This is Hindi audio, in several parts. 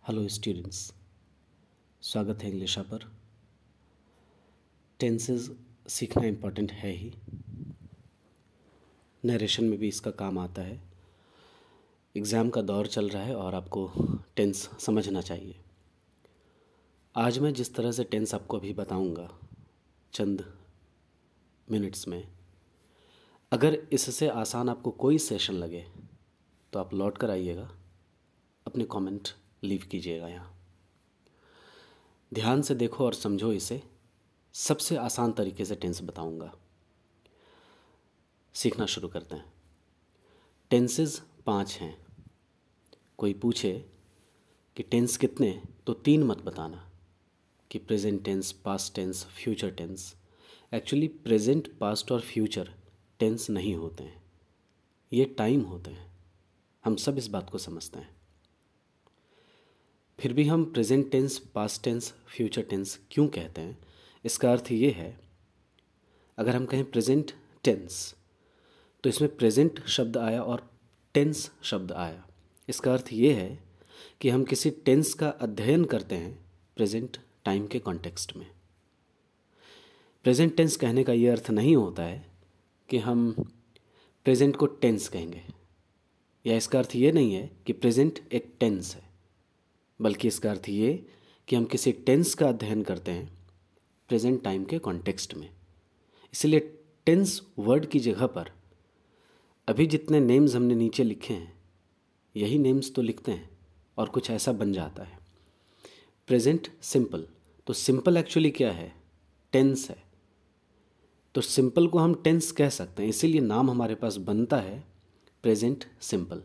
हेलो स्टूडेंट्स, स्वागत है इंग्लिशा पर। टेंसेस सीखना इम्पॉर्टेंट है ही, नरेशन में भी इसका काम आता है। एग्ज़ाम का दौर चल रहा है और आपको टेंस समझना चाहिए। आज मैं जिस तरह से टेंस आपको अभी बताऊंगा चंद मिनट्स में, अगर इससे आसान आपको कोई सेशन लगे तो आप लौट कर आइएगा, अपने कमेंट लीव कीजिएगा। यहाँ ध्यान से देखो और समझो इसे। सबसे आसान तरीके से टेंस बताऊंगा। सीखना शुरू करते हैं। टेंसेस 5 हैं। कोई पूछे कि टेंस कितने, तो 3 मत बताना कि present tense, past tense, future tense. Actually present, past और फ्यूचर टेंस नहीं होते हैं, ये टाइम होते हैं। हम सब इस बात को समझते हैं, फिर भी हम present tense, past tense, future tense क्यों कहते हैं? इसका अर्थ ये है, अगर हम कहें प्रेजेंट टेंस तो इसमें प्रेजेंट शब्द आया और टेंस शब्द आया। इसका अर्थ ये है कि हम किसी टेंस का अध्ययन करते हैं प्रेजेंट टाइम के कॉन्टेक्स्ट में। प्रेजेंट टेंस कहने का ये अर्थ नहीं होता है कि हम प्रेजेंट को टेंस कहेंगे, या इसका अर्थ ये नहीं है कि प्रेजेंट एक टेंस है, बल्कि इसका अर्थ ये कि हम किसी टेंस का अध्ययन करते हैं प्रेजेंट टाइम के कॉन्टेक्स्ट में। इसलिए टेंस वर्ड की जगह पर अभी जितने नेम्स हमने नीचे लिखे हैं, यही नेम्स तो लिखते हैं और कुछ ऐसा बन जाता है। प्रेजेंट सिंपल, तो सिंपल एक्चुअली क्या है? टेंस है। तो सिंपल को हम टेंस कह सकते हैं, इसीलिए नाम हमारे पास बनता है प्रेजेंट सिंपल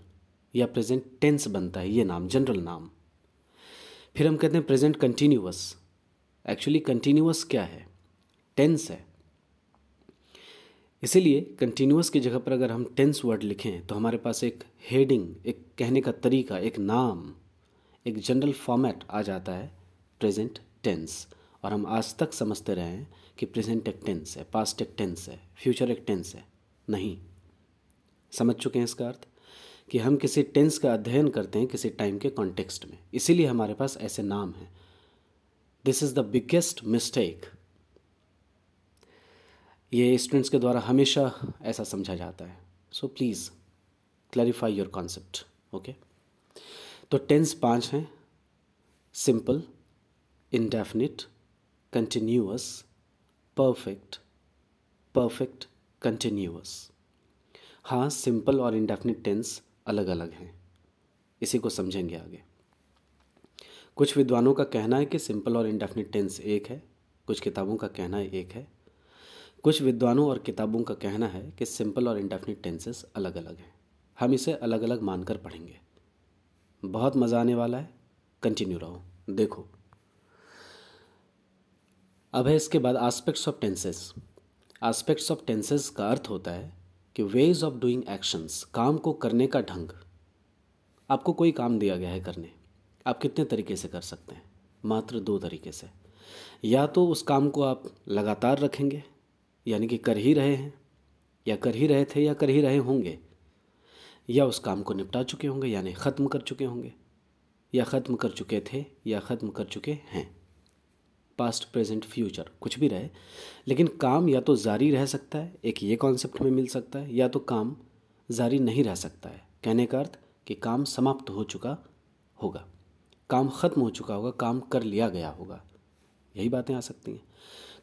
या प्रेजेंट टेंस बनता है, ये नाम जनरल नाम। फिर हम कहते हैं प्रेजेंट कंटिन्यूअस। एक्चुअली कंटिन्यूअस क्या है? टेंस है। इसीलिए कंटिन्यूअस की जगह पर अगर हम टेंस वर्ड लिखें तो हमारे पास एक हेडिंग, एक कहने का तरीका, एक नाम, एक जनरल फॉर्मेट आ जाता है प्रेजेंट टेंस। और हम आज तक समझते रहे हैं कि प्रेजेंट एक टेंस है, पास्ट एक टेंस है, फ्यूचर एक टेंस है। नहीं, समझ चुके हैं इसका अर्थ कि हम किसी टेंस का अध्ययन करते हैं किसी टाइम के कॉन्टेक्स्ट में, इसीलिए हमारे पास ऐसे नाम हैं। This is the biggest mistake. ये स्टूडेंट्स के द्वारा हमेशा ऐसा समझा जाता है। So please clarify your concept. Okay, तो टेंस 5 हैं: simple, indefinite, continuous, perfect, perfect continuous. हाँ, सिंपल और इंडेफिनिट टेंस अलग अलग हैं, इसी को समझेंगे आगे। कुछ विद्वानों का कहना है कि सिंपल और इंडेफिनिट टेंस एक है, कुछ किताबों का कहना है एक है। कुछ विद्वानों और किताबों का कहना है कि सिंपल और इंडेफिनिट टेंसेस अलग अलग हैं। हम इसे अलग अलग मानकर पढ़ेंगे। बहुत मज़ा आने वाला है, कंटिन्यू रहो। देखो, अब है इसके बाद aspects of tenses. Aspects of tenses का अर्थ होता है कि वेज ऑफ डूइंग एक्शंस, काम को करने का ढंग। आपको कोई काम दिया गया है करने, आप कितने तरीके से कर सकते हैं? मात्र 2 तरीके से। या तो उस काम को आप लगातार रखेंगे, यानी कि कर ही रहे हैं, या कर ही रहे थे, या कर ही रहे होंगे, या उस काम को निपटा चुके होंगे यानी ख़त्म कर चुके होंगे, या ख़त्म कर चुके थे, या ख़त्म कर चुके हैं। पास्ट, प्रेजेंट, फ्यूचर कुछ भी रहे, लेकिन काम या तो जारी रह सकता है, एक ये कॉन्सेप्ट में मिल सकता है, या तो काम जारी नहीं रह सकता है। कहने का अर्थ कि काम समाप्त हो चुका होगा, काम ख़त्म हो चुका होगा, काम कर लिया गया होगा, यही बातें आ सकती हैं।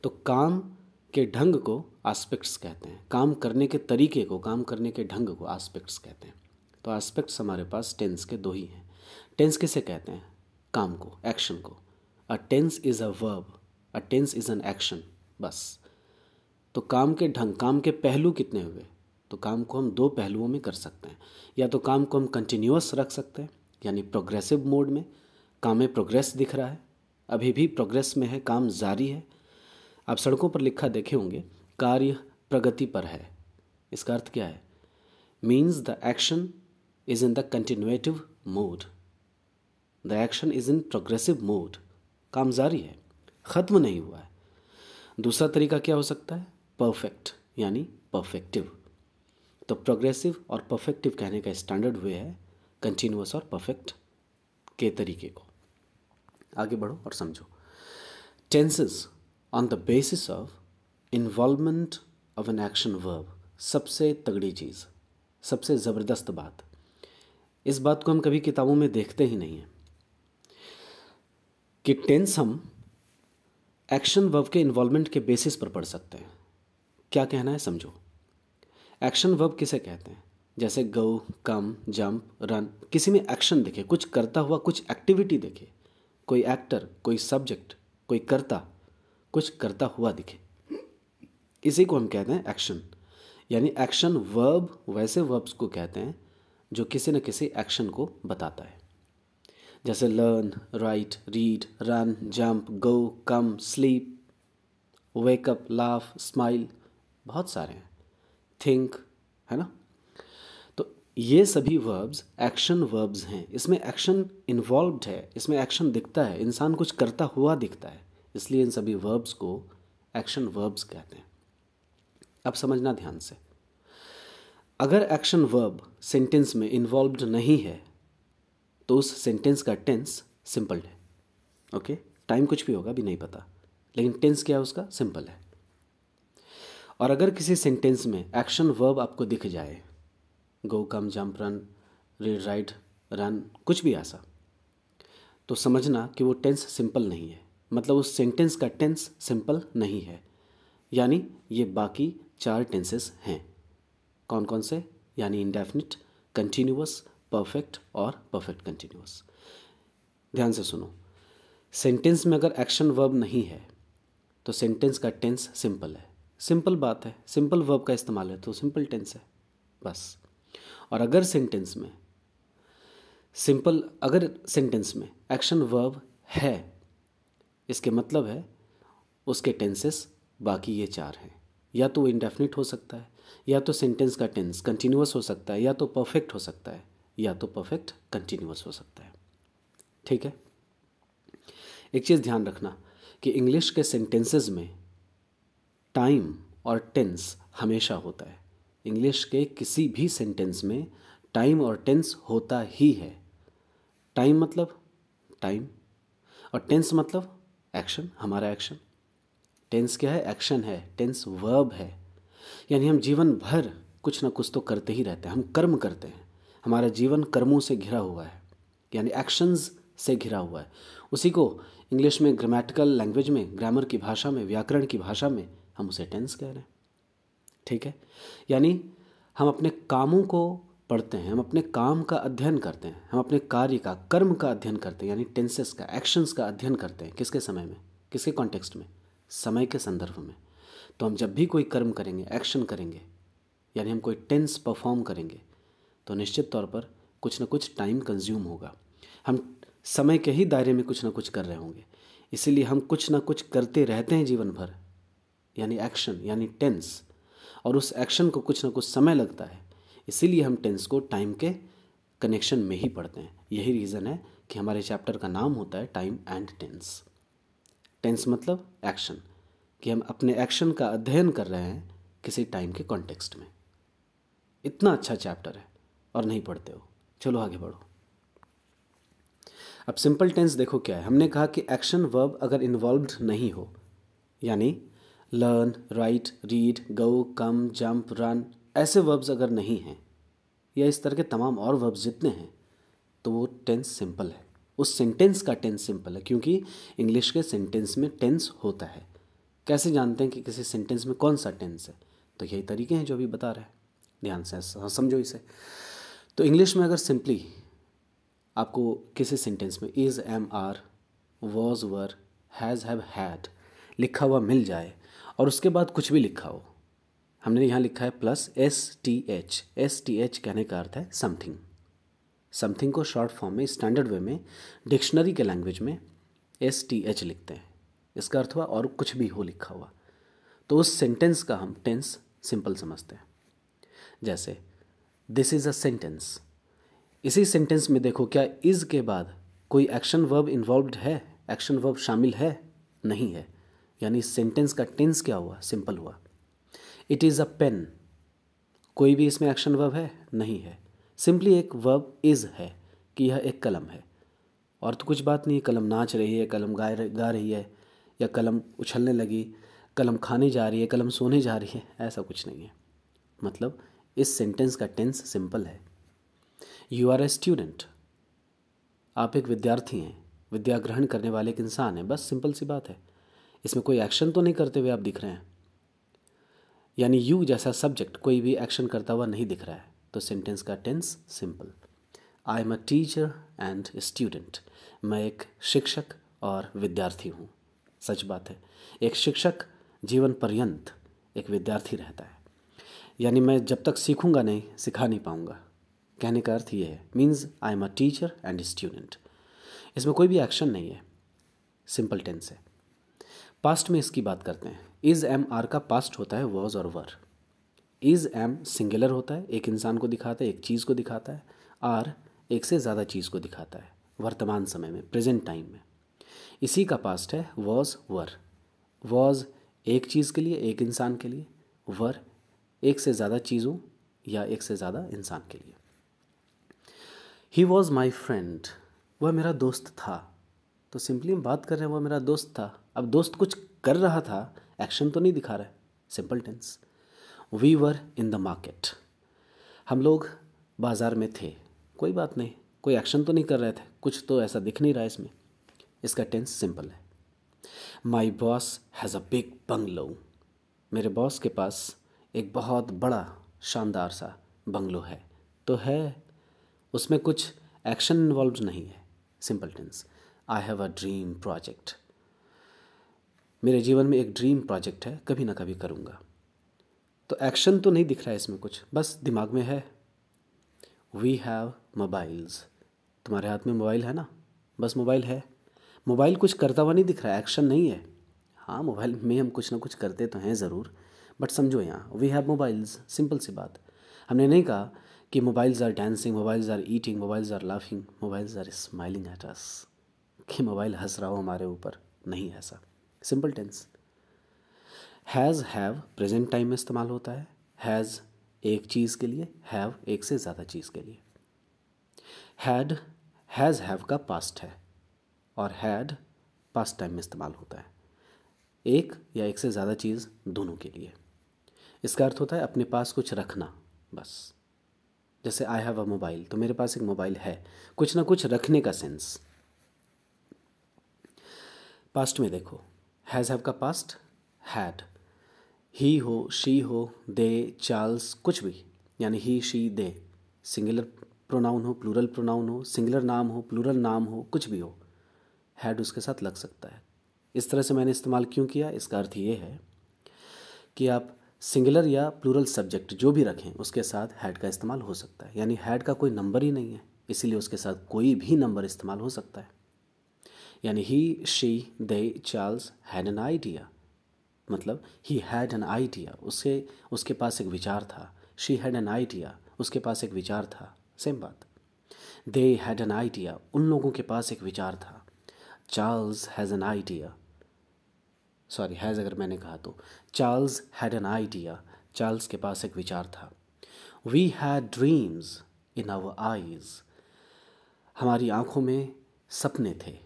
तो काम के ढंग को एस्पेक्ट्स कहते हैं, काम करने के तरीके को, काम करने के ढंग को एस्पेक्ट्स कहते हैं। तो एस्पेक्ट्स हमारे पास टेंस के 2 ही हैं। टेंस किसे कहते हैं? काम को, एक्शन को। A tense is a verb, a tense is an action, बस। तो काम के ढंग, काम के पहलू कितने हुए? तो काम को हम 2 पहलुओं में कर सकते हैं। या तो काम को हम कंटिन्यूअस रख सकते हैं, यानी प्रोग्रेसिव मोड में, काम में प्रोग्रेस दिख रहा है, अभी भी प्रोग्रेस में है, काम जारी है। आप सड़कों पर लिखा देखे होंगे, कार्य प्रगति पर है। इसका अर्थ क्या है? Means the action is in the continuative mode, the action is in progressive mode. काम जारी है, ख़त्म नहीं हुआ है। दूसरा तरीका क्या हो सकता है? परफेक्ट, यानी परफेक्टिव। तो प्रोग्रेसिव और परफेक्टिव कहने का स्टैंडर्ड वे है कंटिन्यूअस और परफेक्ट के तरीके को। आगे बढ़ो और समझो। Tenses on the basis of involvement of an action verb, सबसे तगड़ी चीज़, सबसे ज़बरदस्त बात। इस बात को हम कभी किताबों में देखते ही नहीं हैं कि टेंस हम एक्शन वर्ब के इन्वॉल्वमेंट के बेसिस पर पढ़ सकते हैं। क्या कहना है समझो। एक्शन वर्ब किसे कहते हैं? जैसे गो, कम, जंप, रन, किसी में एक्शन दिखे, कुछ करता हुआ, कुछ एक्टिविटी दिखे, कोई एक्टर, कोई सब्जेक्ट, कोई कर्ता कुछ करता हुआ दिखे, इसी को हम कहते हैं एक्शन। यानी एक्शन वर्ब वैसे वर्ब्स को कहते हैं जो किसी न किसी एक्शन को बताता है। जैसे learn, write, read, run, jump, go, come, sleep, wake up, laugh, smile, बहुत सारे हैं, थिंक, है ना। तो ये सभी वर्ब्स एक्शन वर्ब्स हैं। इसमें एक्शन इन्वॉल्व्ड है, इसमें एक्शन दिखता है, इंसान कुछ करता हुआ दिखता है, इसलिए इन सभी वर्ब्स को एक्शन वर्ब्स कहते हैं। अब समझना ध्यान से, अगर एक्शन वर्ब सेंटेंस में इन्वॉल्व्ड नहीं है तो उस सेंटेंस का टेंस सिंपल है। ओके, टाइम कुछ भी होगा अभी नहीं पता, लेकिन टेंस क्या है उसका? सिंपल है। और अगर किसी सेंटेंस में एक्शन वर्ब आपको दिख जाए, go, come, jump, run, read, write, run, कुछ भी ऐसा, तो समझना कि वो टेंस सिंपल नहीं है, मतलब उस सेंटेंस का टेंस सिंपल नहीं है। यानी ये बाकी 4 टेंसेस हैं। कौन कौन से? यानी इंडेफिनिट, कंटिन्यूअस, परफेक्ट और परफेक्ट कंटिन्यूअस। ध्यान से सुनो, सेंटेंस में अगर एक्शन वर्ब नहीं है तो सेंटेंस का टेंस सिंपल है। सिंपल बात है, सिंपल वर्ब का इस्तेमाल है तो सिंपल टेंस है बस। और अगर सेंटेंस में एक्शन वर्ब है, इसके मतलब है उसके टेंसेस बाकी ये 4 हैं। या तो वो इंडेफिनिट हो सकता है, या तो सेंटेंस का टेंस कंटिन्यूअस हो सकता है, या तो परफेक्ट हो सकता है, या तो परफेक्ट कंटिन्यूअस हो सकता है। ठीक है। एक चीज़ ध्यान रखना कि इंग्लिश के सेंटेंसेस में टाइम और टेंस हमेशा होता है। इंग्लिश के किसी भी सेंटेंस में टाइम और टेंस होता ही है। टाइम मतलब टाइम, और टेंस मतलब एक्शन, हमारा एक्शन। टेंस क्या है? एक्शन है। टेंस वर्ब है। यानी हम जीवन भर कुछ ना कुछ तो करते ही रहते हैं, हम कर्म करते हैं। हमारा जीवन कर्मों से घिरा हुआ है, यानी एक्शंस से घिरा हुआ है। उसी को इंग्लिश में ग्रामेटिकल लैंग्वेज में, ग्रामर की भाषा में, व्याकरण की भाषा में हम उसे टेंस कह रहे हैं। ठीक है। यानी हम अपने कामों को पढ़ते हैं, हम अपने काम का अध्ययन करते हैं, हम अपने कार्य का, कर्म का अध्ययन करते हैं, यानी टेंसेस का, एक्शंस का अध्ययन करते हैं। किसके समय में? किसके कॉन्टेक्स्ट में? समय के संदर्भ में। तो हम जब भी कोई कर्म करेंगे, एक्शन करेंगे, यानी हम कोई टेंस परफॉर्म करेंगे, तो निश्चित तौर पर कुछ ना कुछ टाइम कंज्यूम होगा। हम समय के ही दायरे में कुछ ना कुछ कर रहे होंगे, इसीलिए हम कुछ ना कुछ करते रहते हैं जीवन भर, यानी एक्शन, यानी टेंस। और उस एक्शन को कुछ ना कुछ समय लगता है, इसीलिए हम टेंस को टाइम के कनेक्शन में ही पढ़ते हैं। यही रीज़न है कि हमारे चैप्टर का नाम होता है टाइम एंड टेंस। टेंस मतलब एक्शन, कि हम अपने एक्शन का अध्ययन कर रहे हैं किसी टाइम के कॉन्टेक्स्ट में। इतना अच्छा चैप्टर है और नहीं पढ़ते हो। चलो आगे बढ़ो। अब सिंपल टेंस देखो क्या है। हमने कहा कि एक्शन वर्ब अगर इन्वॉल्व्ड नहीं हो, यानी लर्न, राइट, रीड, गो, कम, जंप, रन, ऐसे वर्ब्स अगर नहीं हैं, या इस तरह के तमाम और वर्ब्स जितने हैं, तो वो टेंस सिंपल है। उस सेंटेंस का टेंस सिंपल है, क्योंकि इंग्लिश के सेंटेंस में टेंस होता है। कैसे जानते हैं कि किसी सेंटेंस में कौन सा टेंस है? तो यही तरीके हैं जो अभी बता रहे हैं, ध्यान से समझो इसे। तो इंग्लिश में अगर सिंपली आपको किसी सेंटेंस में is, am, are, was, were, has, have, had लिखा हुआ मिल जाए, और उसके बाद कुछ भी लिखा हो, हमने यहाँ लिखा है प्लस STH। STH कहने का अर्थ है समथिंग। समथिंग को शॉर्ट फॉर्म में, स्टैंडर्ड वे में, डिक्शनरी के लैंग्वेज में STH लिखते हैं। इसका अर्थ हुआ और कुछ भी हो लिखा हुआ, तो उस सेंटेंस का हम टेंस सिंपल समझते हैं। जैसे दिस इज़ अ सेंटेंस। इसी सेंटेंस में देखो, क्या इज़ के बाद कोई एक्शन वर्ब इन्वॉल्व्ड है? एक्शन वर्ब शामिल है? नहीं है। यानी इस सेंटेंस का टेंस क्या हुआ? सिंपल हुआ। इट इज़ अ पेन, कोई भी इसमें एक्शन वर्ब है? नहीं है। सिंपली एक वर्ब इज़ है कि यह एक कलम है। और तो कुछ बात नहीं है, कलम नाच रही है, कलम गा रही है, या कलम उछलने लगी, कलम खाने जा रही है, कलम सोने जा रही है, ऐसा कुछ नहीं है। मतलब इस सेंटेंस का टेंस सिंपल है। यू आर ए स्टूडेंट, आप एक विद्यार्थी हैं, विद्या ग्रहण करने वाले एक इंसान हैं, बस सिंपल सी बात है। इसमें कोई एक्शन तो नहीं करते हुए आप दिख रहे हैं, यानी यू जैसा सब्जेक्ट कोई भी एक्शन करता हुआ नहीं दिख रहा है, तो सेंटेंस का tense simple. I am a teacher and student, मैं एक शिक्षक और विद्यार्थी हूँ। सच बात है, एक शिक्षक जीवन पर्यंत एक विद्यार्थी रहता है, यानी मैं जब तक सीखूंगा नहीं सिखा नहीं पाऊंगा। कहने का अर्थ ये है, means I am a teacher and student. इसमें कोई भी एक्शन नहीं है, सिंपल टेंस है। पास्ट में इसकी बात करते हैं। इज़ एम आर का पास्ट होता है वॉज और वर। इज़ एम सिंगुलर होता है, एक इंसान को दिखाता है, एक चीज़ को दिखाता है। आर एक से ज़्यादा चीज़ को दिखाता है, वर्तमान समय में, प्रेजेंट टाइम में। इसी का पास्ट है वॉज वर। वॉज एक चीज़ के लिए, एक इंसान के लिए। वर एक से ज़्यादा चीज़ों या एक से ज़्यादा इंसान के लिए। ही वॉज माई फ्रेंड, वह मेरा दोस्त था। तो सिंपली हम बात कर रहे हैं वह मेरा दोस्त था। अब दोस्त कुछ कर रहा था, एक्शन तो नहीं दिखा रहा है, simple tense. We were in the market, हम लोग बाज़ार में थे। कोई बात नहीं, कोई एक्शन तो नहीं कर रहे थे, कुछ तो ऐसा दिख नहीं रहा है इसमें, इसका टेंस सिंपल है। My boss has a big bungalow, मेरे बॉस के पास एक बहुत बड़ा शानदार सा बंगलो है। तो है, उसमें कुछ एक्शन इन्वॉल्व नहीं है, simple tense. I have a dream project, मेरे जीवन में एक ड्रीम प्रोजेक्ट है, कभी ना कभी करूँगा। तो एक्शन तो नहीं दिख रहा है इसमें कुछ, बस दिमाग में है। वी हैव मोबाइल्स, तुम्हारे हाथ में मोबाइल है ना, बस मोबाइल है। मोबाइल कुछ करता हुआ नहीं दिख रहा है, एक्शन नहीं है। हाँ, मोबाइल में हम कुछ ना कुछ करते तो हैं ज़रूर, बट समझो यहाँ वी हैव मोबाइल्स, सिंपल सी बात। हमने नहीं कहा कि mobiles are dancing, mobiles are eating, mobiles are laughing, mobiles are smiling at us, कि मोबाइल हंस रहा हो हमारे ऊपर, नहीं ऐसा, simple tense. Has have present time में इस्तेमाल होता है। हैज़ एक चीज़ के लिए, हैव एक से ज़्यादा चीज़ के लिए। हैड हैज़ हैव का पास्ट है, और हैड पास्ट टाइम में इस्तेमाल होता है, एक या एक से ज़्यादा चीज़ दोनों के लिए। इसका अर्थ होता है अपने पास कुछ रखना, बस। जैसे आई हैव अ मोबाइल, तो मेरे पास एक मोबाइल है, कुछ ना कुछ रखने का सेंस। पास्ट में देखो, हैज़ हैव का पास्ट हैड। ही हो, शी हो, दे, चार्ल्स, कुछ भी, यानी he, she, they, singular pronoun हो, प्लूरल प्रोनाउन हो, सिंगुलर नाम हो, प्लूरल नाम हो, कुछ भी हो, हैड उसके साथ लग सकता है। इस तरह से मैंने इस्तेमाल क्यों किया, इसका अर्थ ये है कि आप सिंगुलर या प्लूरल सब्जेक्ट जो भी रखें उसके साथ हैड का इस्तेमाल हो सकता है। यानी हैड का कोई नंबर ही नहीं है, इसीलिए उसके साथ कोई भी नंबर इस्तेमाल हो सकता है। यानी he, she, they, Charles had an idea, मतलब ही हैड एन आइडिया, उसके पास एक विचार था। शी हैड एन आइडिया, उसके पास एक विचार था, सेम बात। दे हैड एन आइडिया, उन लोगों के पास एक विचार था। Charles has an idea, sorry has अगर मैंने कहा तो, Charles had an idea, Charles के पास एक विचार था। We had dreams in our eyes, हमारी आंखों में सपने थे।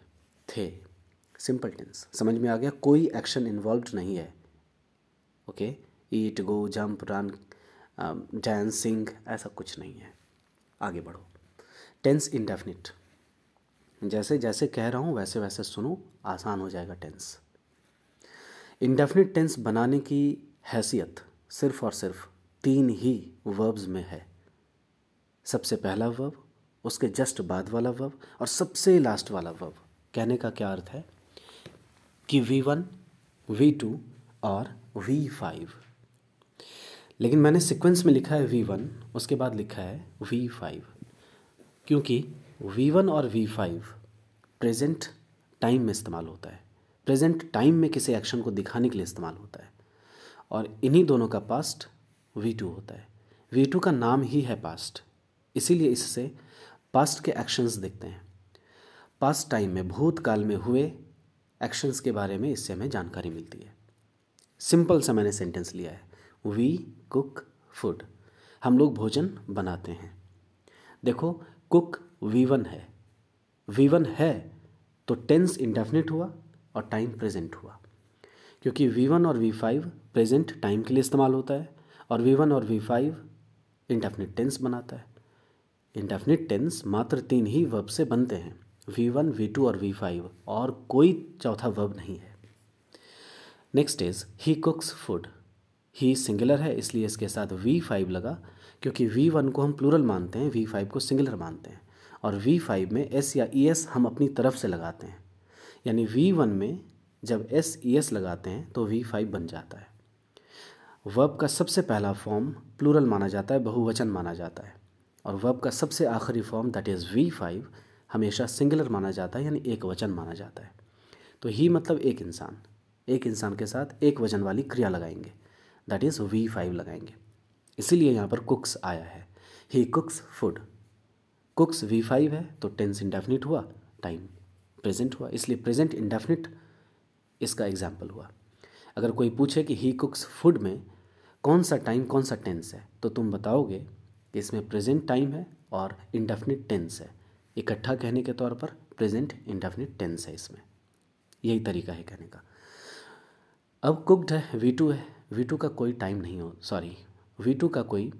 सिंपल टेंस, समझ में आ गया, कोई एक्शन इन्वॉल्व नहीं है। ओके, ईट, गो, जंप, रन, डांसिंग, ऐसा कुछ नहीं है। आगे बढ़ो। टेंस इंडेफिनिट, जैसे जैसे कह रहा हूँ वैसे वैसे सुनो, आसान हो जाएगा टेंस। इंडेफिनिट टेंस बनाने की हैसियत सिर्फ और सिर्फ तीन ही वर्ब्स में है। सबसे पहला वर्ब, उसके जस्ट बाद वाला वर्ब, और सबसे लास्ट वाला वर्ब। कहने का क्या अर्थ है कि V1, V2 और V5, लेकिन मैंने सीक्वेंस में लिखा है V1, उसके बाद लिखा है V5, क्योंकि V1 और V5 प्रेजेंट टाइम में इस्तेमाल होता है। प्रेजेंट टाइम में किसी एक्शन को दिखाने के लिए इस्तेमाल होता है, और इन्हीं दोनों का पास्ट V2 होता है। V2 का नाम ही है पास्ट, इसीलिए इससे पास्ट के एक्शंस दिखते हैं। पास्ट टाइम में, भूतकाल में हुए एक्शंस के बारे में इससे हमें जानकारी मिलती है। सिंपल सा मैंने सेंटेंस लिया है, वी कुक फूड, हम लोग भोजन बनाते हैं। देखो, कुक V1 है, V1 है तो टेंस इंडेफिनिट हुआ और टाइम प्रेजेंट हुआ, क्योंकि V1 और V5 प्रेजेंट टाइम के लिए इस्तेमाल होता है और V1 और V5 इंडेफिनिट टेंस बनाता है। इंडेफिनिट टेंस मात्र 3 ही वर्ब से बनते हैं, V1, V2 और V5, और कोई चौथा वर्ब नहीं है। Next is he कुक्स food. He singular है इसलिए इसके साथ V5 लगा, क्योंकि V1 को हम प्लूरल मानते हैं, V5 को सिंगुलर मानते हैं, और V5 में S या ES हम अपनी तरफ से लगाते हैं, यानी V1 में जब S ES लगाते हैं तो V5 बन जाता है। वर्ब का सबसे पहला फॉर्म प्लूरल माना जाता है, बहुवचन माना जाता है, और वर्ब का सबसे आखिरी फॉर्म दैट इज़ V5 हमेशा सिंगुलर माना जाता है, यानी एक वचन माना जाता है। तो ही मतलब एक इंसान के साथ एक वचन वाली क्रिया लगाएंगे, दैट इज़ V5 लगाएंगे, इसीलिए यहाँ पर कुक्स आया है। ही कुक्स फूड, कुक्स V5 है तो टेंस इंडेफिनिट हुआ, टाइम प्रेजेंट हुआ, इसलिए प्रेजेंट इंडेफिनिट इसका एग्जाम्पल हुआ। अगर कोई पूछे कि ही कुक्स फूड में कौन सा टाइम कौन सा टेंस है, तो तुम बताओगे कि इसमें प्रेजेंट टाइम है और इंडेफिनिट टेंस है। इकट्ठा कहने के तौर पर प्रेजेंट इंडेफिनिट टेंस है इसमें, यही तरीका है कहने का। अब कुक्ड है, V2 है, V2 का कोई टाइम नहीं हो, V2 का कोई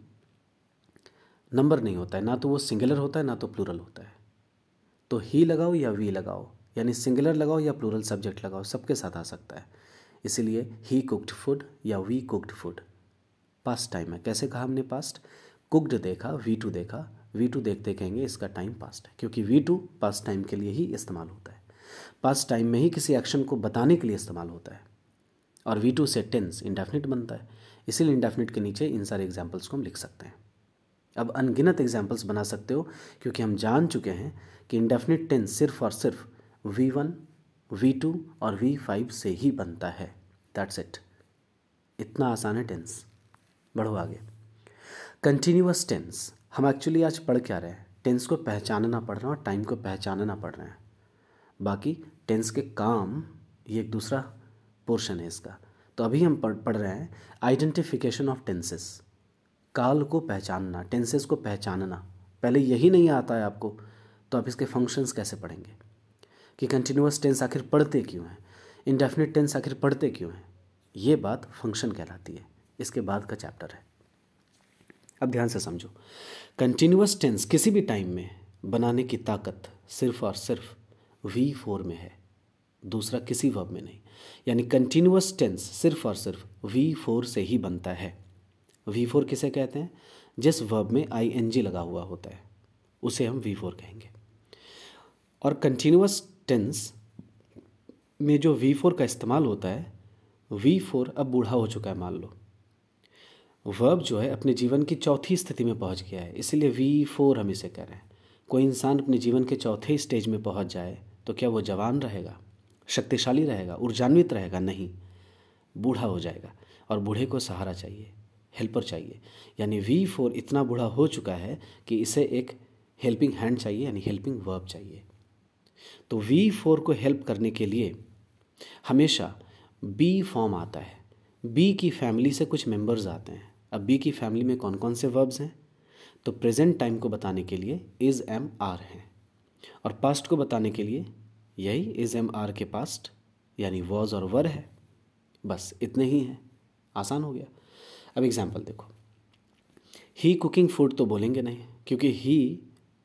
नंबर नहीं होता है, ना तो वो सिंगुलर होता है ना तो प्लूरल होता है। तो ही लगाओ या वी लगाओ, यानी सिंगुलर लगाओ या प्लूरल सब्जेक्ट लगाओ, सबके साथ आ सकता है। इसीलिए ही कुक्ड फूड या we cooked food past time है। कैसे कहा हमने पास्ट? कुक्ड देखा, V2 देखा, V2 देखते कहेंगे इसका टाइम पास्ट है, क्योंकि V2 पास्ट टाइम के लिए ही इस्तेमाल होता है, पास्ट टाइम में ही किसी एक्शन को बताने के लिए इस्तेमाल होता है, और V2 से टेंस इंडेफिनिट बनता है, इसीलिए इंडेफिनिट के नीचे इन सारे एग्जाम्पल्स को हम लिख सकते हैं। अब अनगिनत एग्जाम्पल्स बना सकते हो, क्योंकि हम जान चुके हैं कि इंडेफिनिट टेंस सिर्फ और सिर्फ V1, V2 और V5 से ही बनता है, दैट्स इट। इतना आसान है टेंस। बढ़ो आगे। कंटिन्यूअस टेंस, हम एक्चुअली आज पढ़ क्या रहे हैं? टेंस को पहचानना पढ़ रहे हैं और टाइम को पहचानना पढ़ रहे हैं। बाकी टेंस के काम ये एक दूसरा पोर्शन है इसका। तो अभी हम पढ़ रहे हैं आइडेंटिफिकेशन ऑफ टेंसेस, काल को पहचानना, टेंसेस को पहचानना। पहले यही नहीं आता है आपको तो आप इसके फंक्शंस कैसे पढ़ेंगे कि कंटिन्यूअस टेंस आखिर पढ़ते क्यों हैं, इंडेफिनिट टेंस आखिर पढ़ते क्यों हैं? ये बात फंक्शन कहलाती है, इसके बाद का चैप्टर है। अब ध्यान से समझो, कंटिन्यूअस टेंस किसी भी टाइम में बनाने की ताकत सिर्फ और सिर्फ V4 में है, दूसरा किसी वर्ब में नहीं। यानी कंटिन्यूअस टेंस सिर्फ और सिर्फ V4 से ही बनता है। V4 किसे कहते हैं? जिस वर्ब में ING लगा हुआ होता है उसे हम V4 कहेंगे। और कंटिन्यूअस टेंस में जो V4 का इस्तेमाल होता है, V4 अब बूढ़ा हो चुका है, मान लो वर्ब जो है अपने जीवन की चौथी स्थिति में पहुंच गया है, इसीलिए V4 हम इसे कह रहे हैं। कोई इंसान अपने जीवन के चौथे स्टेज में पहुंच जाए तो क्या वो जवान रहेगा, शक्तिशाली रहेगा, ऊर्जान्वित रहेगा? नहीं, बूढ़ा हो जाएगा, और बूढ़े को सहारा चाहिए, हेल्पर चाहिए। यानी V4 इतना बूढ़ा हो चुका है कि इसे एक हेल्पिंग हैंड चाहिए, यानी हेल्पिंग वर्ब चाहिए। तो V4 को हेल्प करने के लिए हमेशा B फॉर्म आता है। B की फैमिली से कुछ मेंबर्स आते हैं। अब B की फैमिली में कौन कौन से वर्ब्स हैं? तो प्रेजेंट टाइम को बताने के लिए इज़ एम आर हैं, और पास्ट को बताने के लिए यही इज़ एम आर के पास्ट यानी वॉज और वर है। बस इतने ही हैं, आसान हो गया। अब एग्जाम्पल देखो, ही कुकिंग फूड तो बोलेंगे नहीं, क्योंकि ही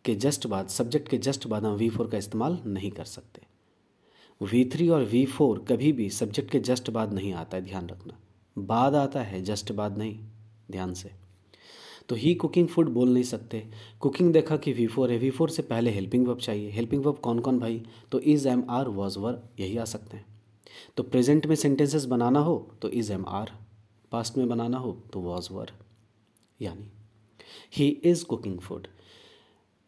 के जस्ट बाद, सब्जेक्ट के जस्ट बाद हम V4 का इस्तेमाल नहीं कर सकते। V3 और V4 कभी भी सब्जेक्ट के जस्ट बाद नहीं आता है, ध्यान रखना, बाद आता है, जस्ट बाद नहीं, ध्यान से। तो ही कुकिंग फूड बोल नहीं सकते। कुकिंग देखा कि V4 है, V4 से पहले हेल्पिंग वर्ब चाहिए। हेल्पिंग वर्ब कौन कौन भाई? तो is am are was were यही आ सकते हैं। तो प्रेजेंट में सेंटेंसेस बनाना हो तो इज़ एम आर, पास्ट में बनाना हो तो वॉज वर। यानी ही इज़ कुकिंग फूड,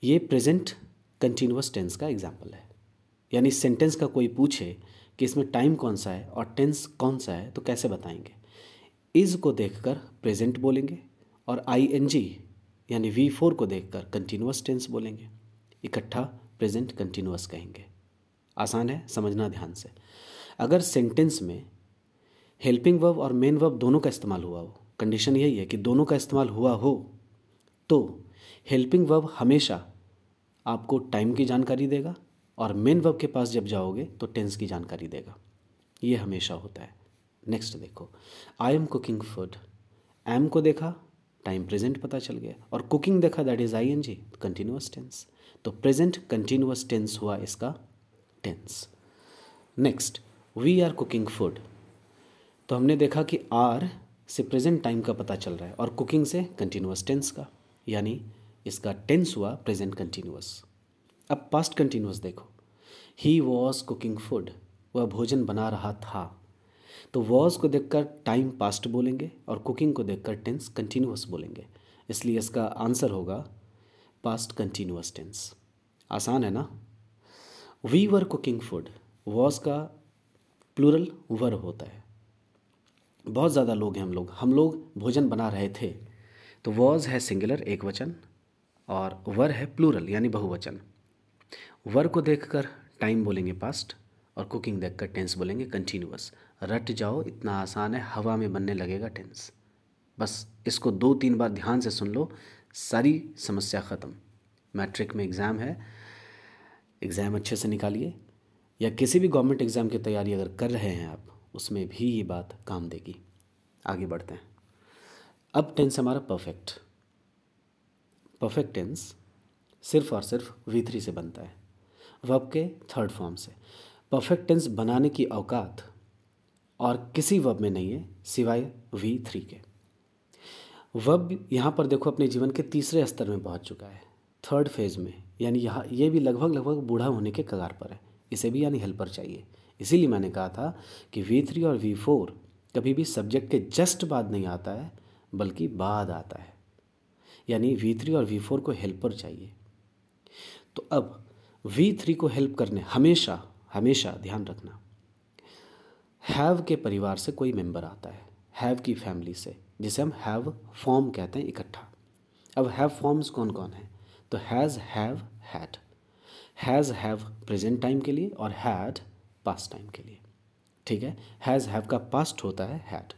ये प्रेजेंट कंटिन्यूअस टेंस का एग्जाम्पल है। यानी सेंटेंस का कोई पूछे कि इसमें टाइम कौन सा है और टेंस कौन सा है तो कैसे बताएंगे? इज़ को देखकर प्रेजेंट बोलेंगे, और ING यानी V4 को देखकर कंटिन्यूअस टेंस बोलेंगे, इकट्ठा प्रेजेंट कंटिन्यूअस कहेंगे। आसान है, समझना ध्यान से। अगर सेंटेंस में हेल्पिंग वर्ब और मेन वर्ब दोनों का इस्तेमाल हुआ हो, कंडीशन यही है कि दोनों का इस्तेमाल हुआ हो, तो हेल्पिंग वर्ब हमेशा आपको टाइम की जानकारी देगा और मेन वर्ब के पास जब जाओगे तो टेंस की जानकारी देगा। ये हमेशा होता है। नेक्स्ट देखो, I am cooking food. Am को देखा, टाइम प्रेजेंट पता चल गया, और कुकिंग देखा, that is ING, continuous tense. तो प्रेजेंट कंटिन्यूअस टेंस हुआ इसका tense. Next, we are cooking food. तो हमने देखा कि आर से प्रेजेंट टाइम का पता चल रहा है और कुकिंग से कंटिन्यूअस टेंस का, यानी इसका टेंस हुआ प्रेजेंट कंटिन्यूअस। अब पास्ट कंटिन्यूअस देखो, ही वॉज कुकिंग फूड, वह भोजन बना रहा था। तो वॉज को देखकर टाइम पास्ट बोलेंगे और कुकिंग को देखकर टेंस कंटिन्यूअस बोलेंगे, इसलिए इसका आंसर होगा पास्ट कंटिन्यूअस टेंस। आसान है ना। We were cooking food, was का प्लूरल वर होता है। बहुत ज़्यादा लोग हैं हम लोग भोजन बना रहे थे, तो वॉज है सिंगुलर एक वचन और वर है प्लूरल यानी बहुवचन। वर को देखकर टाइम बोलेंगे पास्ट और कुकिंग देखकर टेंस बोलेंगे कंटिन्यूअस। रट जाओ, इतना आसान है, हवा में बनने लगेगा टेंस। बस इसको 2-3 बार ध्यान से सुन लो, सारी समस्या ख़त्म। मैट्रिक में एग्ज़ाम है, एग्ज़ाम अच्छे से निकालिए, या किसी भी गवर्नमेंट एग्ज़ाम की तैयारी अगर कर रहे हैं आप, उसमें भी ये बात काम देगी। आगे बढ़ते हैं। अब टेंस हमारा परफेक्ट। परफेक्ट टेंस सिर्फ और सिर्फ V3 से बनता है, वर्ब के थर्ड फॉर्म से। परफेक्ट टेंस बनाने की औकात और किसी वर्ब में नहीं है सिवाय V3 के। वर्ब यहाँ पर देखो अपने जीवन के तीसरे स्तर में पहुँच चुका है, थर्ड फेज में, यानी यहाँ ये भी लगभग बूढ़ा होने के कगार पर है। इसे भी यानी हेल्पर चाहिए। इसीलिए मैंने कहा था कि V3 और V4 कभी भी सब्जेक्ट के जस्ट बाद नहीं आता है, बल्कि बाद आता है, यानी V3 और V4 को हेल्पर चाहिए। तो अब V3 को हेल्प करने हमेशा हमेशा ध्यान रखना, हैव के परिवार से कोई मेंबर आता है, हैव की फैमिली से, जिसे हम हैव फॉर्म कहते हैं इकट्ठा। अब हैव फॉर्म्स कौन कौन है? तो has, have, had. Has have present time के लिए और हैड पास्ट टाइम के लिए। ठीक है, हैज़ हैव का पास्ट होता है हैड।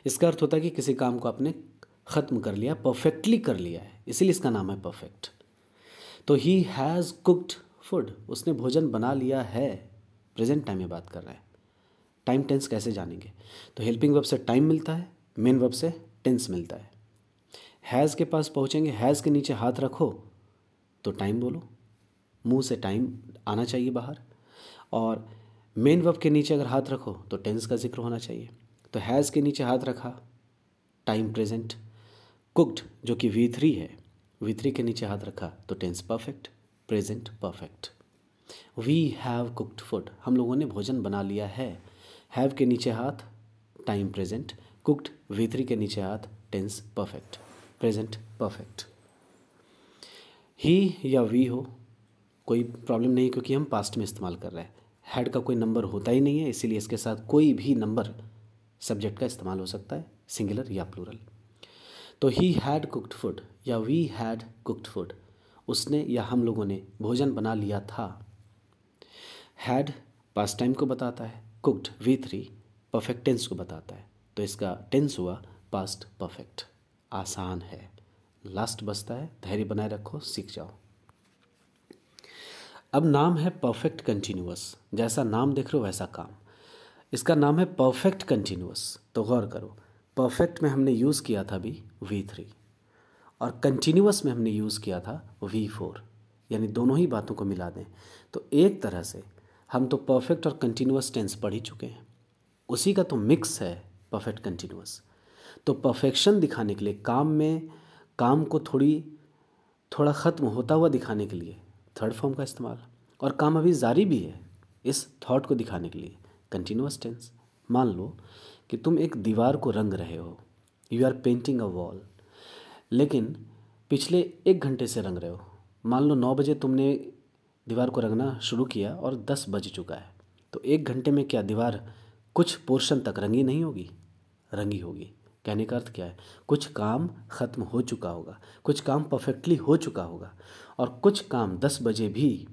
इसका अर्थ होता है कि किसी काम को आपने ख़त्म कर लिया, परफेक्टली कर लिया है, इसीलिए इसका नाम है परफेक्ट। तो ही हैज़ कुक्ड फूड, उसने भोजन बना लिया है, प्रेजेंट टाइम में बात कर रहा है। टाइम टेंस कैसे जानेंगे? तो हेल्पिंग वर्ब से टाइम मिलता है, मेन वर्ब से टेंस मिलता है। हैज़ के पास पहुँचेंगे, हैज़ के नीचे हाथ रखो तो टाइम बोलो, मुंह से टाइम आना चाहिए बाहर, और मेन वर्ब के नीचे अगर हाथ रखो तो टेंस का जिक्र होना चाहिए। तो हैज़ के नीचे हाथ रखा, टाइम प्रेजेंट। कुक्ड जो कि V3 है, V3 के नीचे हाथ रखा तो tense perfect, present perfect. We have cooked food, हम लोगों ने भोजन बना लिया है। हैव के नीचे हाथ, टाइम प्रेजेंट। कुक्ड V3 के नीचे हाथ, टेंस परफेक्ट, प्रेजेंट परफेक्ट। ही या वी हो कोई प्रॉब्लम नहीं, क्योंकि हम पास्ट में इस्तेमाल कर रहे हैं। हैड का कोई नंबर होता ही नहीं है, इसीलिए इसके साथ कोई भी नंबर सब्जेक्ट का इस्तेमाल हो सकता है, सिंगुलर या प्लूरल। तो ही हैड कुक्ड फूड या वी हैड कुक्ड फूड, उसने या हम लोगों ने भोजन बना लिया था। हैड पास्ट टाइम को बताता है, कुक्ड V3 परफेक्ट टेंस को बताता है, तो इसका टेंस हुआ पास्ट परफेक्ट। आसान है, लास्ट बचता है, धैर्य बनाए रखो, सीख जाओ। अब नाम है परफेक्ट कंटिन्यूअस, जैसा नाम देख रहे हो वैसा काम। इसका नाम है परफेक्ट कंटिन्यूअस। तो गौर करो, परफेक्ट में हमने यूज़ किया था अभी V3 और कंटिन्यूअस में हमने यूज़ किया था V4, यानी दोनों ही बातों को मिला दें तो एक तरह से हम तो परफेक्ट और कंटिन्यूअस टेंस पढ़ ही चुके हैं, उसी का तो मिक्स है परफेक्ट कंटिन्यूअस। तो परफेक्शन दिखाने के लिए काम को थोड़ा ख़त्म होता हुआ दिखाने के लिए थर्ड फॉर्म का इस्तेमाल, और काम अभी जारी भी है, इस थॉट को दिखाने के लिए कंटिन्यूअस टेंस। मान लो कि तुम एक दीवार को रंग रहे हो, you are painting a wall, लेकिन पिछले 1 घंटे से रंग रहे हो। मान लो 9 बजे तुमने दीवार को रंगना शुरू किया और 10 बज चुका है, तो 1 घंटे में क्या दीवार कुछ पोर्शन तक रंगी नहीं होगी? रंगी होगी। कहने का अर्थ क्या है? कुछ काम ख़त्म हो चुका होगा, कुछ काम परफेक्टली हो चुका होगा, और कुछ काम 10 बजे भी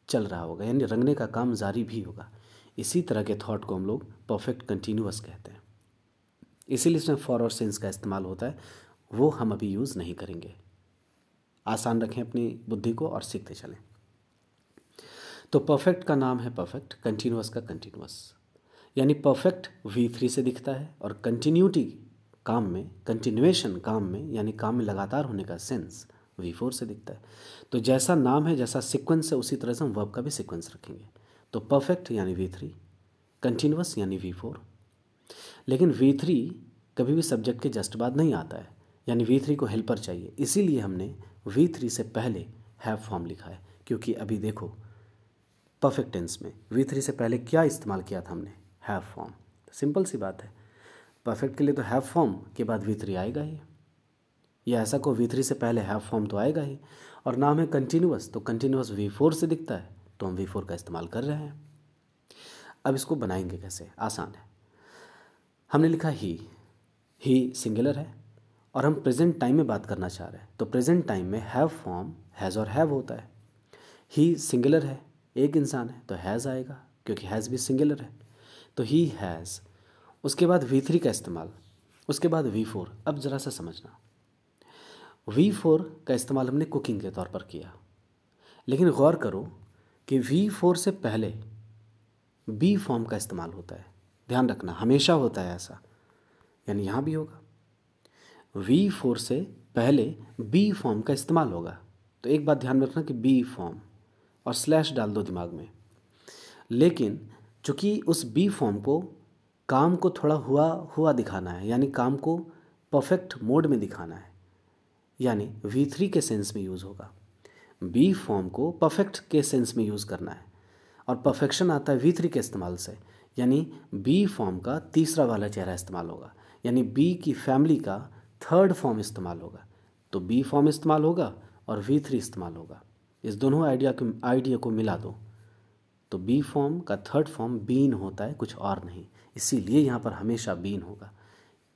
चल रहा होगा, यानी रंगने का काम जारी भी होगा। इसी तरह के थॉट को हम लोग परफेक्ट कंटिन्यूअस कहते हैं। इसीलिए इसमें फॉर और सिंस का इस्तेमाल होता है, वो हम अभी यूज़ नहीं करेंगे। आसान रखें अपनी बुद्धि को और सीखते चलें। तो परफेक्ट का नाम है परफेक्ट, कंटिन्यूअस का कंटिन्यूअस। यानी परफेक्ट V3 से दिखता है और कंटिन्यूटी काम में, कंटिन्यूएशन काम में, यानी काम में लगातार होने का सेंस V4 से दिखता है। तो जैसा नाम है, जैसा सीक्वेंस है, उसी तरह से हम वर्ब का भी सीक्वेंस रखेंगे। तो परफेक्ट यानी V3, कंटिन्यूअस यानी V4। लेकिन V3 कभी भी सब्जेक्ट के जस्ट बाद नहीं आता है, यानी V3 को हेल्पर चाहिए। इसीलिए हमने V3 से पहले हैव फॉर्म लिखा है, क्योंकि अभी देखो परफेक्ट टेंस में V3 से पहले क्या इस्तेमाल किया था हमने, हैव फॉर्म। सिंपल सी बात है, परफेक्ट के लिए तो हैव फॉर्म के बाद V3 आएगा ही, या ऐसा को V3 से पहले हैव फॉर्म तो आएगा ही। और नाम है कंटिन्यूअस, तो कंटिन्यूअस V4 से दिखता है, तो हम V4 का इस्तेमाल कर रहे हैं। अब इसको बनाएंगे कैसे, आसान है। हमने लिखा ही सिंगुलर है और हम प्रेजेंट टाइम में बात करना चाह रहे हैं, तो प्रेजेंट टाइम में हैव फॉर्म हैज़ और हैव होता है। ही सिंगुलर है, एक इंसान है, तो हैज़ आएगा, क्योंकि हैज़ भी सिंगुलर है, तो ही हैज़। उसके बाद V3 का इस्तेमाल, उसके बाद V4। अब ज़रा सा समझना, V4 का इस्तेमाल हमने कुकिंग के तौर पर किया, लेकिन गौर करो कि V4 से पहले बी फॉर्म का इस्तेमाल होता है। ध्यान रखना, हमेशा होता है ऐसा, यानी यहाँ भी होगा। V4 से पहले बी फॉर्म का इस्तेमाल होगा। तो एक बात ध्यान में रखना कि बी फॉर्म और स्लैश डाल दो दिमाग में। लेकिन चूंकि उस बी फॉर्म को काम को थोड़ा हुआ दिखाना है, यानी काम को परफेक्ट मोड में दिखाना है, यानी V3 के सेंस में यूज़ होगा। बी फॉर्म को परफेक्ट के सेंस में यूज़ करना है, और परफेक्शन आता है V3 के इस्तेमाल से, यानी बी फॉर्म का तीसरा वाला चेहरा इस्तेमाल होगा, यानी बी की फैमिली का थर्ड फॉर्म इस्तेमाल होगा। तो बी फॉर्म इस्तेमाल होगा और V3 इस्तेमाल होगा। इस दोनों आइडिया को मिला दो, तो बी फॉर्म का थर्ड फॉर्म बीन होता है, कुछ और नहीं, इसीलिए यहाँ पर हमेशा बीन होगा।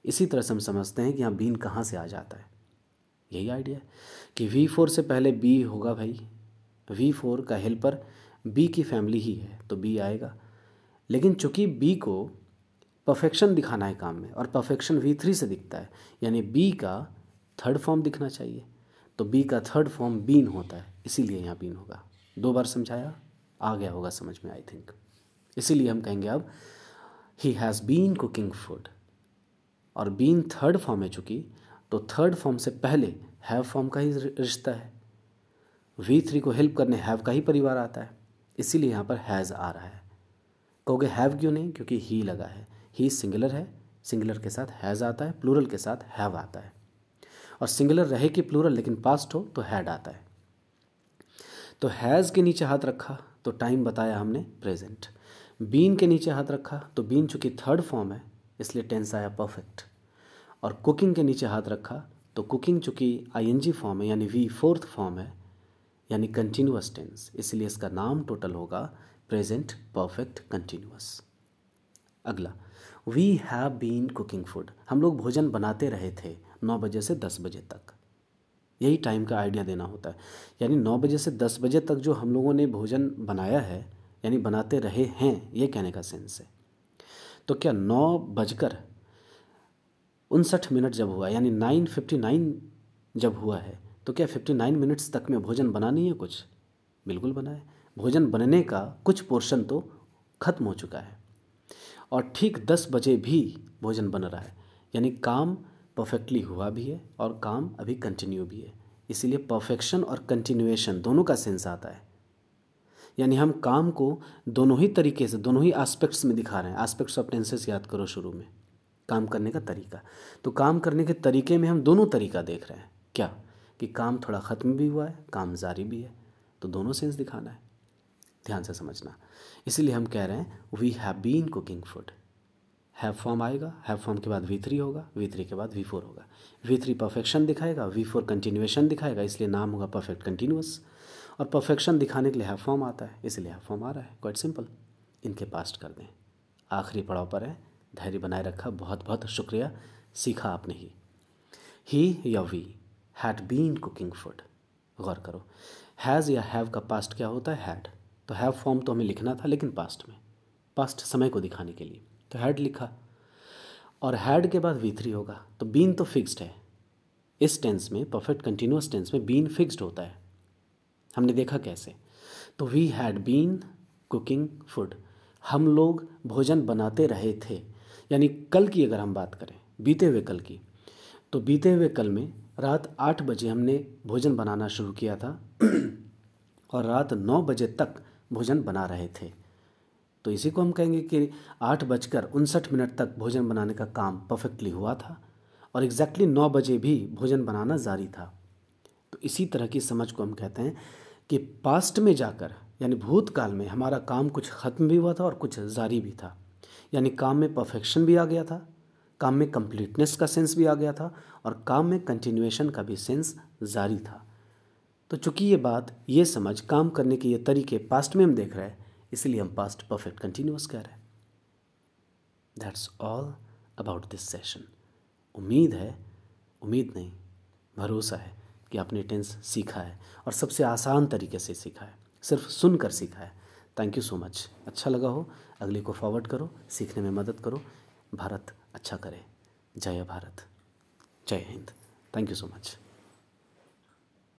इसी तरह से हम समझते हैं कि यहाँ बीन कहाँ से आ जाता है, यही आइडिया है कि V4 से पहले बी होगा भाई। V4 का हेल्पर बी की फैमिली ही है, तो बी आएगा। लेकिन चूंकि बी को परफेक्शन दिखाना है काम में, और परफेक्शन V3 से दिखता है, यानी बी का थर्ड फॉर्म दिखना चाहिए, तो बी का थर्ड फॉर्म बीन होता है, इसीलिए यहाँ बीन होगा। 2 बार समझाया, आ गया होगा समझ में आई थिंक। इसीलिए हम कहेंगे अब he has been cooking food, और बीन थर्ड फॉर्म है चूँकि, तो थर्ड फॉर्म से पहले हैव फॉर्म का ही रिश्ता है। V3 को हेल्प करने हैव का ही परिवार आता है, इसीलिए यहाँ पर हैज़ आ रहा है। कहोगे हैव क्यों नहीं, क्योंकि ही लगा है। ही सिंगुलर है, सिंगुलर के साथ हैज़ आता है, प्लूरल के साथ हैव आता है। और सिंगुलर रहे कि प्लूरल लेकिन पास्ट हो तो हैड आता है। तो हैज़ के नीचे हाथ रखा तो टाइम बताया हमने प्रेजेंट। बीन के नीचे हाथ रखा तो बीन चूँकि थर्ड फॉर्म है, इसलिए टेंस आया परफेक्ट। और कुकिंग के नीचे हाथ रखा तो कुकिंग चूँकि ING फॉर्म है, यानी V4th फॉर्म है, यानी कंटिन्यूअस टेंस, इसलिए इसका नाम टोटल होगा प्रेजेंट परफेक्ट कंटिन्यूअस। अगला, we have been cooking food. हम लोग भोजन बनाते रहे थे 9 बजे से 10 बजे तक। यही टाइम का आइडिया देना होता है, यानी 9 बजे से 10 बजे तक जो हम लोगों ने भोजन बनाया है, यानी बनाते रहे हैं, ये कहने का सेंस है। तो क्या 9:59 जब हुआ, यानी 9:59 जब हुआ है, तो क्या 59 मिनट्स तक में भोजन बना नहीं है कुछ? बिल्कुल बना है। भोजन बनने का कुछ पोर्शन तो ख़त्म हो चुका है, और ठीक 10 बजे भी भोजन बन रहा है, यानी काम परफेक्टली हुआ भी है और काम अभी कंटिन्यू भी है। इसीलिए परफेक्शन और कंटिन्यूएशन दोनों का सेंस आता है, यानी हम काम को दोनों ही तरीके से, दोनों ही एस्पेक्ट्स में दिखा रहे हैं। एस्पेक्ट्स ऑफ टेंसेस याद करो शुरू में, काम करने का तरीका। तो काम करने के तरीके में हम दोनों तरीका देख रहे हैं, क्या कि काम थोड़ा ख़त्म भी हुआ है, काम जारी भी है, तो दोनों सेंस दिखाना है। ध्यान से समझना, इसीलिए हम कह रहे हैं we have been cooking food. Have form आएगा, हैव फॉर्म के बाद V3 होगा, V3 के बाद V4 होगा। V3 परफेक्शन दिखाएगा, V4 कंटिन्यूएशन दिखाएगा, इसलिए नाम होगा परफेक्ट कंटिन्यूअस। और परफेक्शन दिखाने के लिए हैव फॉर्म आता है, इसलिए हैव फॉर्म आ रहा है। Quite simple. इनके पास्ट कर दें, आखिरी पड़ाव पर है। धैर्य बनाए रखा, बहुत बहुत शुक्रिया, सीखा आपने ही या we had been cooking food. गौर करो, हैज़ या हैव का पास्ट क्या होता है, हैड। तो हैव फॉर्म तो हमें लिखना था, लेकिन पास्ट में, पास्ट समय को दिखाने के लिए, तो हैड लिखा। और हैड के बाद V3 होगा, तो बीन तो फिक्स्ड है। इस टेंस में, परफेक्ट कंटिन्यूअस टेंस में बीन फिक्स्ड होता है। हमने देखा कैसे, तो we had been cooking food, हम लोग भोजन बनाते रहे थे। यानी कल की अगर हम बात करें, बीते हुए कल की, तो बीते हुए कल में रात 8 बजे हमने भोजन बनाना शुरू किया था और रात 9 बजे तक भोजन बना रहे थे। तो इसी को हम कहेंगे कि 8:59 तक भोजन बनाने का काम परफेक्टली हुआ था और एग्जैक्टली 9 बजे भी भोजन बनाना जारी था। तो इसी तरह की समझ को हम कहते हैं कि पास्ट में जाकर यानी भूतकाल में हमारा काम कुछ ख़त्म भी हुआ था और कुछ जारी भी था। यानी काम में परफेक्शन भी आ गया था, काम में कंप्लीटनेस का सेंस भी आ गया था और काम में कंटिन्यूएशन का भी सेंस जारी था। तो चूंकि ये समझ काम करने के ये तरीके पास्ट में हम देख रहे हैं, इसलिए हम पास्ट परफेक्ट कंटिन्यूअस कह रहे हैं। That's all about this session. उम्मीद नहीं, भरोसा है कि आपने टेंस सीखा है और सबसे आसान तरीके से सीखा है, सिर्फ सुनकर सीखा है। Thank you so much. अच्छा लगा हो, अगले को फॉरवर्ड करो, सीखने में मदद करो। भारत अच्छा करे। जय भारत, जय Hind. Thank you so much.